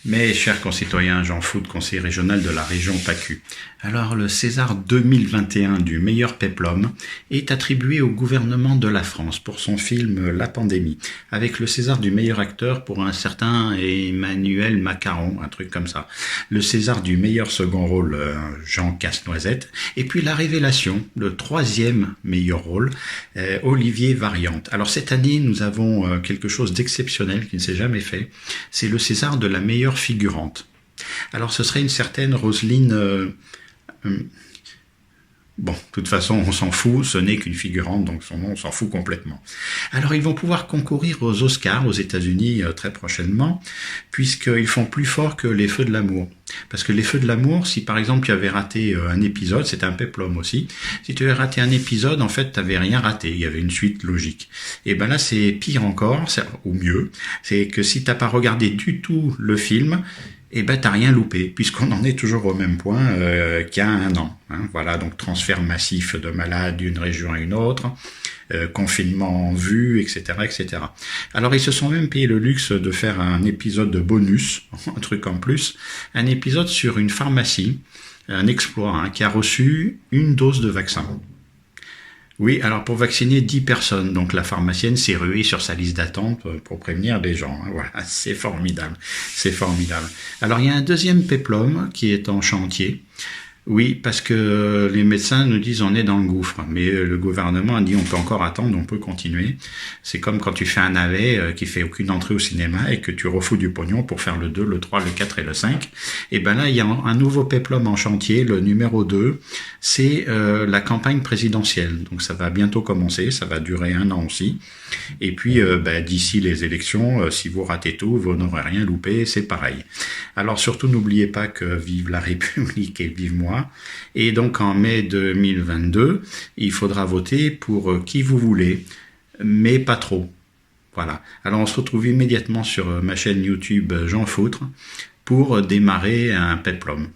Mes chers concitoyens, Jean Foot, conseiller régional de la région PACU. Alors, le César 2021 du meilleur péplum est attribué au gouvernement de la France pour son film La Pandémie, avec le César du meilleur acteur pour un certain Emmanuel Macaron, un truc comme ça. Le César du meilleur second rôle, Jean Casse-Noisette. Et puis la révélation, le troisième meilleur rôle, Olivier Variante. Alors cette année, nous avons quelque chose d'exceptionnel qui ne s'est jamais fait. C'est le César de la meilleure figurante. Alors ce serait une certaine Roselyne... Bon, de toute façon, on s'en fout, ce n'est qu'une figurante, donc son nom, on s'en fout complètement. Alors, ils vont pouvoir concourir aux Oscars aux États-Unis très prochainement, puisqu'ils font plus fort que les Feux de l'amour. Parce que les Feux de l'amour, si par exemple tu avais raté un épisode, c'était un péplum aussi, si tu avais raté un épisode, en fait, tu n'avais rien raté, il y avait une suite logique. Et ben là, c'est pire encore, ou mieux, c'est que si tu n'as pas regardé du tout le film, eh ben t'as rien loupé, puisqu'on en est toujours au même point qu'il y a un an. Hein. Voilà, donc transfert massif de malades d'une région à une autre, confinement en vue, etc., etc. Alors ils se sont même payé le luxe de faire un épisode de bonus, un truc en plus, un épisode sur une pharmacie, un exploit, hein, qui a reçu une dose de vaccin. Oui, alors pour vacciner 10 personnes, donc la pharmacienne s'est ruée sur sa liste d'attente pour prévenir des gens. Hein. Voilà, c'est formidable, c'est formidable. Alors il y a un deuxième péplum qui est en chantier. Oui, parce que les médecins nous disent on est dans le gouffre, mais le gouvernement a dit on peut encore attendre, on peut continuer. C'est comme quand tu fais un navet qui fait aucune entrée au cinéma et que tu refous du pognon pour faire le 2, le 3, le 4 et le 5. Et ben là, il y a un nouveau péplum en chantier, le numéro 2, c'est la campagne présidentielle. Donc ça va bientôt commencer, ça va durer 1 an aussi. Et puis d'ici les élections, si vous ratez tout, vous n'aurez rien loupé, c'est pareil. Alors surtout n'oubliez pas que vive la République et vive moi. Et donc en mai 2022, il faudra voter pour qui vous voulez, mais pas trop. Voilà. Alors on se retrouve immédiatement sur ma chaîne YouTube Jean Foutre pour démarrer un péplum.